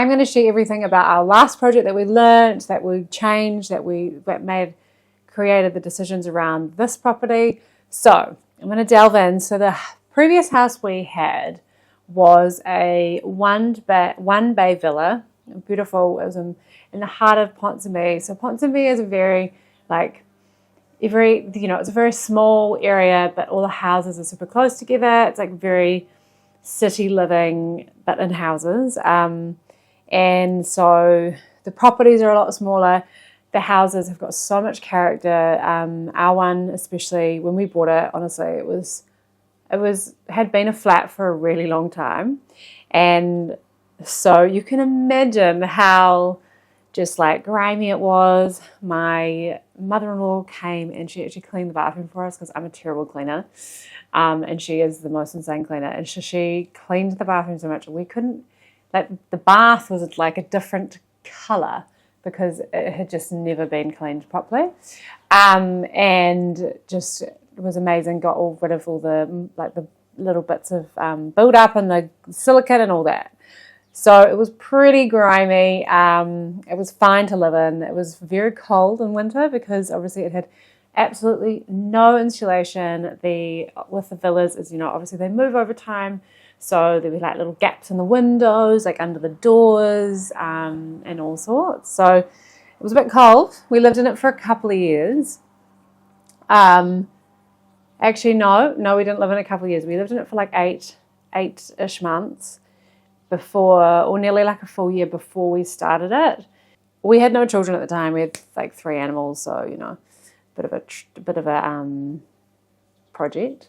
I'm going to share everything about our last project that we learned, that we changed, that created the decisions around this property. So I'm going to delve in. So the previous house we had was a one bay villa, beautiful. It was in the heart of Ponsonby. So Ponsonby is a very it's a very small area, but all the houses are super close together. It's like very city living, but in houses. And so the properties are a lot smaller. The houses have got so much character. Our one, especially when we bought it, honestly, it had been a flat for a really long time. And so you can imagine how just like grimy it was. My mother-in-law came and she actually cleaned the bathroom for us because I'm a terrible cleaner. And she is the most insane cleaner. And so she cleaned the bathroom so much we couldn't, like the bath was like a different colour because it had just never been cleaned properly. And just it was amazing. Got rid of all the little bits of build up and the silicate and all that. So it was pretty grimy. It was fine to live in. It was very cold in winter because obviously it had absolutely no insulation. With the villas, as you know, obviously they move over time. So there were like little gaps in the windows, like under the doors, and all sorts. So it was a bit cold. We lived in it for a couple of years. Actually, no, we didn't live in it a couple of years. We lived in it for like eight-ish months before, or nearly like a full year before we started it. We had no children at the time. We had like 3 animals, so a bit of a project.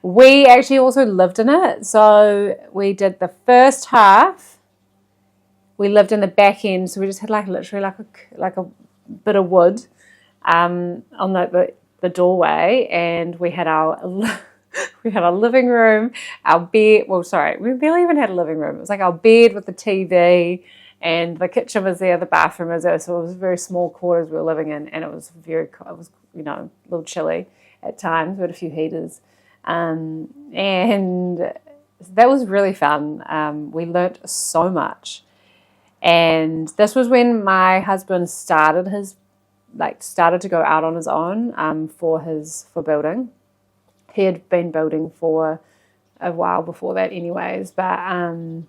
We actually also lived in it. So we did the first half. We lived in the back end. So we just had literally a bit of wood on the doorway. And we had our living room, our bed. Well, sorry, we barely even had a living room. It was like our bed with the TV and the kitchen was there, the bathroom was there. So it was very small quarters we were living in. And it was a little chilly at times. We had a few heaters. And that was really fun. We learnt so much. And this was when my husband started to go out on his own for building. He had been building for a while before that anyways, but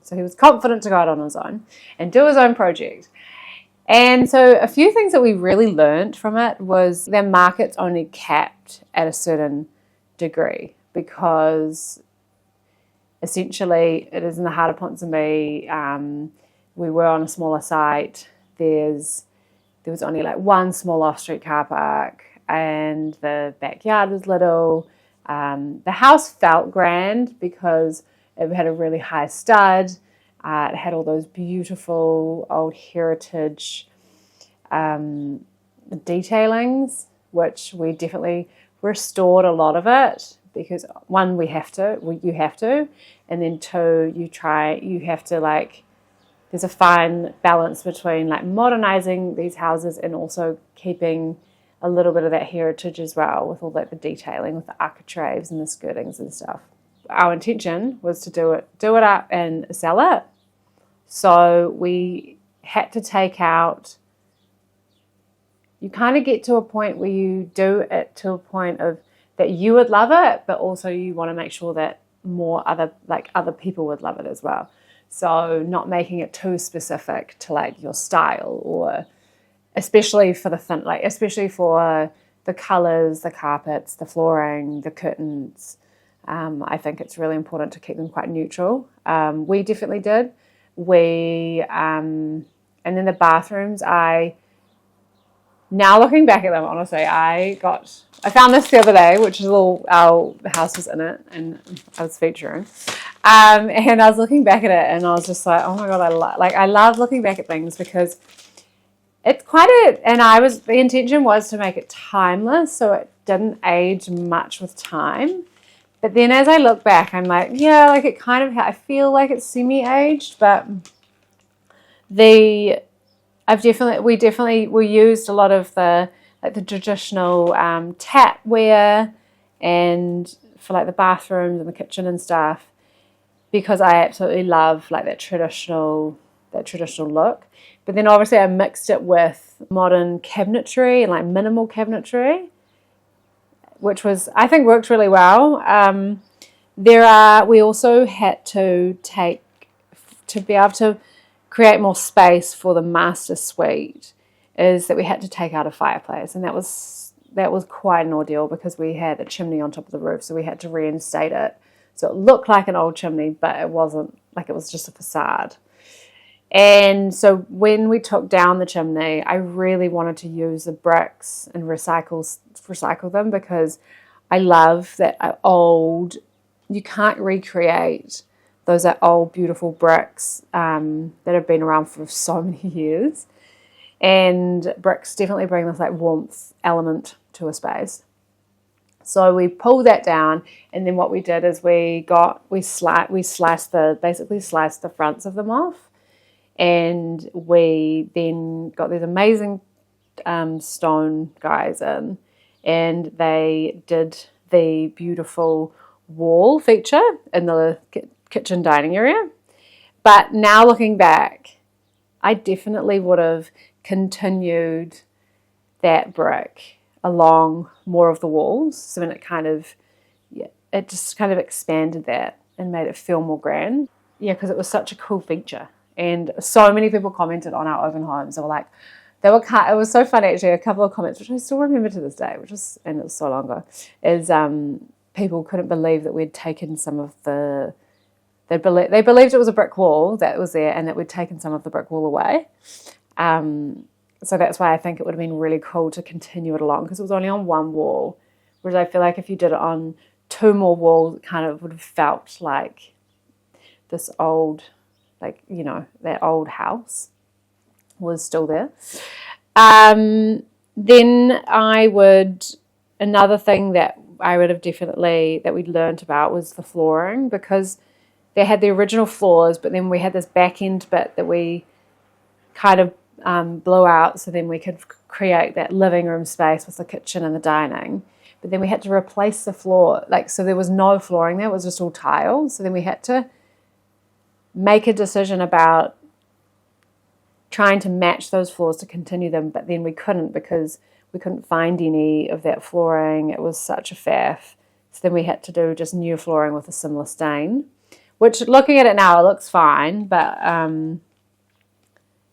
so he was confident to go out on his own and do his own project. And so a few things that we really learnt from it was their market's only capped at a certain degree, because essentially it is in the heart of Ponsonby. We were on a smaller site. There was only like one small off-street car park and the backyard was little. The house felt grand because it had a really high stud. It had all those beautiful old heritage detailings, which we definitely restored a lot of it. Because one, you have to, and then two, you have to there's a fine balance between modernizing these houses and also keeping a little bit of that heritage as well, with all the detailing, with the architraves and the skirtings and stuff. Our intention was to do it up and sell it. So we had to take out, you kind of get to a point where you do it to a point of that you would love it, but also you want to make sure that more other people would love it as well. So not making it too specific to your style, or especially for the colors, the carpets, the flooring, the curtains. I think it's really important to keep them quite neutral. We definitely did. And then the bathrooms, now looking back at them, honestly, I found this the other day, which is our house was in it, and I was featuring. And I was looking back at it, and I was just like, oh my god, I love looking back at things because it's the intention was to make it timeless, so it didn't age much with time. But then as I look back, I'm like, yeah, it kind of, I feel like it's semi-aged, but we used a lot of the traditional tapware and for the bathrooms and the kitchen and stuff, because I absolutely love that traditional that traditional look. But then obviously I mixed it with modern cabinetry and like minimal cabinetry, which was, I think, worked really well. We also had to be able to create more space for the master suite, is that we had to take out a fireplace, and that was quite an ordeal because we had a chimney on top of the roof, so we had to reinstate it. So it looked like an old chimney, but it wasn't, like it was just a facade. And so when we took down the chimney, I really wanted to use the bricks and recycle them, because I love that old, you can't recreate those are old beautiful bricks that have been around for so many years. And bricks definitely bring this like warmth element to a space. So we pulled that down, and then what we did is we sliced the fronts of them off, and we then got these amazing stone guys in, and they did the beautiful wall feature in the kitchen dining area. But now looking back, I definitely would have continued that brick along more of the walls. So then it just kind of expanded that and made it feel more grand. Yeah, because it was such a cool feature. And so many people commented on our open homes. It was so fun actually. A couple of comments, which I still remember to this day, and it was so long ago, is people couldn't believe that we'd taken some of the, they believed it was a brick wall that was there, and that we'd taken some of the brick wall away. So that's why I think it would have been really cool to continue it along, because it was only on one wall, whereas I feel like if you did it on two more walls, it kind of would have felt like this old, like, you know, that old house was still there. Then another thing that I would have definitely, that we'd learned about, was the flooring, because they had the original floors, but then we had this back end bit that we kind of blew out, so then we could create that living room space with the kitchen and the dining. But then we had to replace the floor, so there was no flooring there, it was just all tile. So then we had to make a decision about trying to match those floors to continue them, but then we couldn't, because we couldn't find any of that flooring. It was such a faff. So then we had to do just new flooring with a similar stain, which, looking at it now, it looks fine, but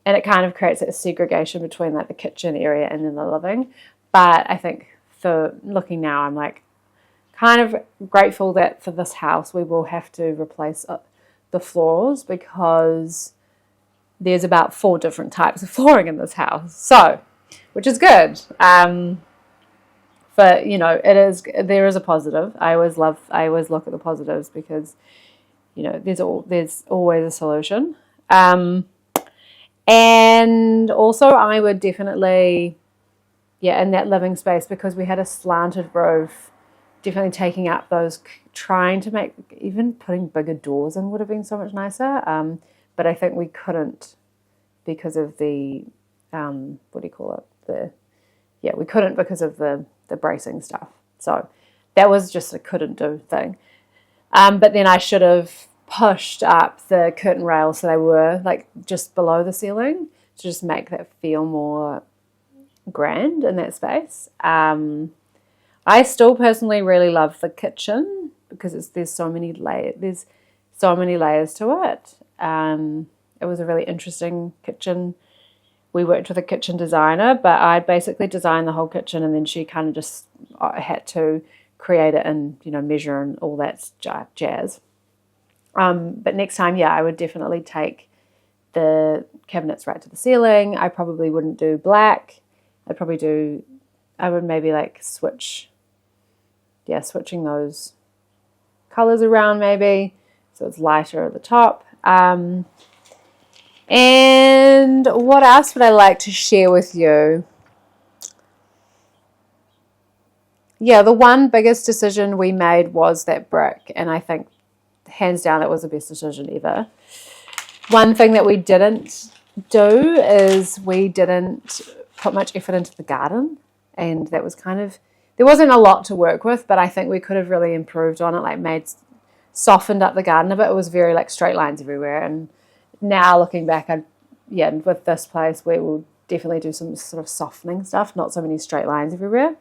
and it kind of creates a segregation between like the kitchen area and then the living. But I think for looking now, I'm like kind of grateful that for this house we will have to replace the floors, because there's about 4 different types of flooring in this house. So, which is good. But you know, there is a positive. I always look at the positives, because you know, there's always a solution. And also I would definitely, in that living space, because we had a slanted roof, definitely taking up those, trying to make, even putting bigger doors in would have been so much nicer. But I think we couldn't, because of the, we couldn't because of the bracing stuff. So that was just a couldn't do thing. But then I should have pushed up the curtain rails so they were like just below the ceiling, to just make that feel more grand in that space. I still personally really love the kitchen, because there's so many layers to it. It was a really interesting kitchen. We worked with a kitchen designer, but I basically designed the whole kitchen, and then she kind of just had to create it and, you know, measure and all that jazz. But next time, I would definitely take the cabinets right to the ceiling. I probably wouldn't do black. I would maybe like switching those colors around maybe, so it's lighter at the top. And what else would I like to share with you? Yeah, the one biggest decision we made was that brick, and I think hands down it was the best decision ever. One thing that we didn't do is we didn't put much effort into the garden, and that was kind of, there wasn't a lot to work with, but I think we could have really improved on it, like softened up the garden a bit. It was very like straight lines everywhere, and now looking back, with this place, we will definitely do some sort of softening stuff, not so many straight lines everywhere.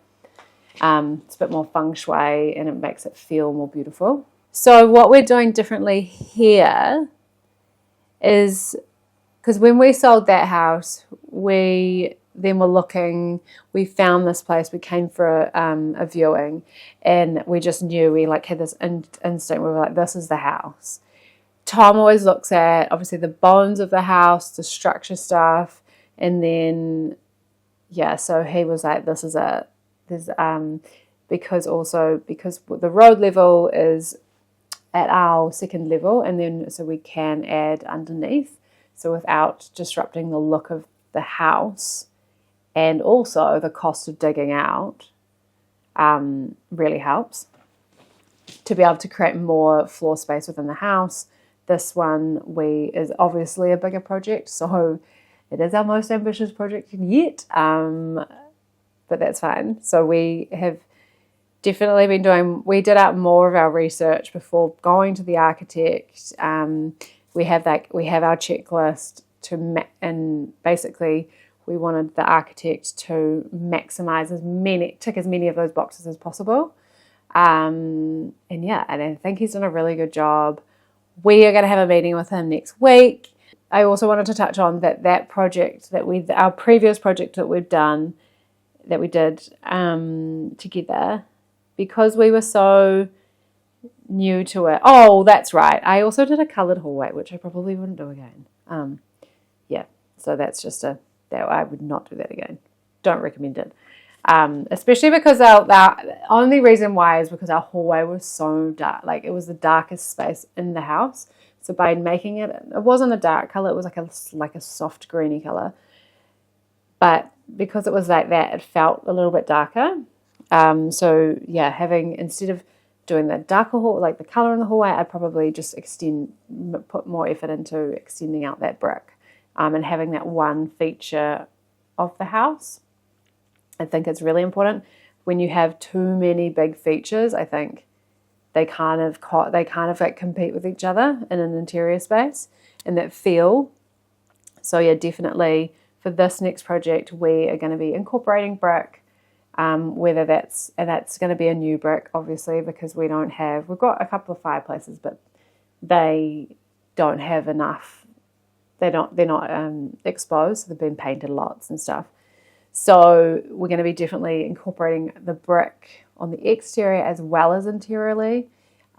It's a bit more feng shui and it makes it feel more beautiful. So what we're doing differently here is, because when we sold that house, we found this place, we came for a viewing, and we just knew, we like had this instinct, we were like, this is the house. Tom always looks at, obviously, the bones of the house, the structure stuff, and then, so he was like, this is it. There's, because the road level is at our second level, and then so we can add underneath, so without disrupting the look of the house, and also the cost of digging out really helps to be able to create more floor space within the house. This one is obviously a bigger project, so it is our most ambitious project yet, but that's fine. So we have definitely we did out more of our research before going to the architect. We have our checklist and basically we wanted the architect to maximize tick as many of those boxes as possible. And I think he's done a really good job. We are going to have a meeting with him next week. I also wanted to touch on that project our previous project that we did together, because we were so new to it. Oh, that's right. I also did a coloured hallway, which I probably wouldn't do again. So that's just that I would not do that again. Don't recommend it. Especially because the only reason why is because our hallway was so dark. Like, it was the darkest space in the house. So by making it wasn't a dark colour, it was like a soft greeny colour. But because it was like that, it felt a little bit darker. Instead of doing the darker hall, like the colour in the hallway, I'd probably just put more effort into extending out that brick, and having that one feature of the house. I think it's really important. When you have too many big features, I think they kind of like compete with each other in an interior space and that feel. So definitely for this next project, we are going to be incorporating brick, whether that's going to be a new brick, obviously, because we've got a couple of fireplaces, but they don't have enough. They're not exposed. They've been painted lots and stuff. So we're going to be definitely incorporating the brick on the exterior as well as interiorly,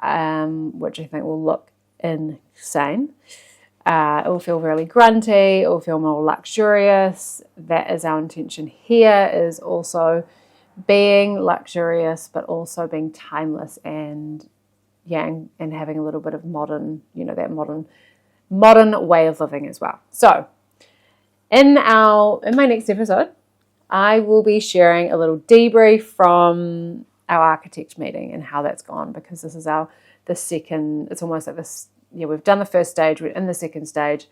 which I think will look insane. It will feel really grunty. It will feel more luxurious. That is our intention here, is also being luxurious, but also being timeless and having a little bit of modern, that modern way of living as well. So in my next episode, I will be sharing a little debrief from our architect meeting and how that's gone, because this is the second. It's almost like this. We've done the first stage. We're in the second stage.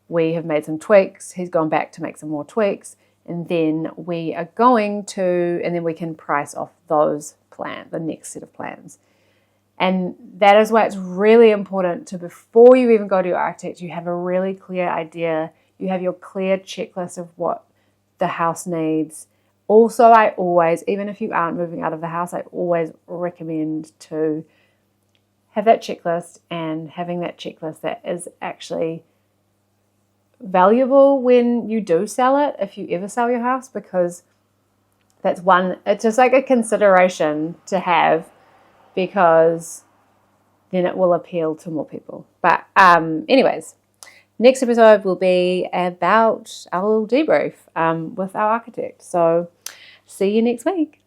We have made some tweaks. He's gone back to make some more tweaks, and then we can price off those plans, the next set of plans. And that is why it's really important before you even go to your architect, you have a really clear idea. You have your clear checklist of what the house needs. Also, I always, even if you aren't moving out of the house, I always recommend to have that checklist, and having that checklist that is actually valuable when you do sell it, if you ever sell your house, because it's just like a consideration to have, because then it will appeal to more people. But anyways, next episode will be about our little debrief with our architect. So see you next week.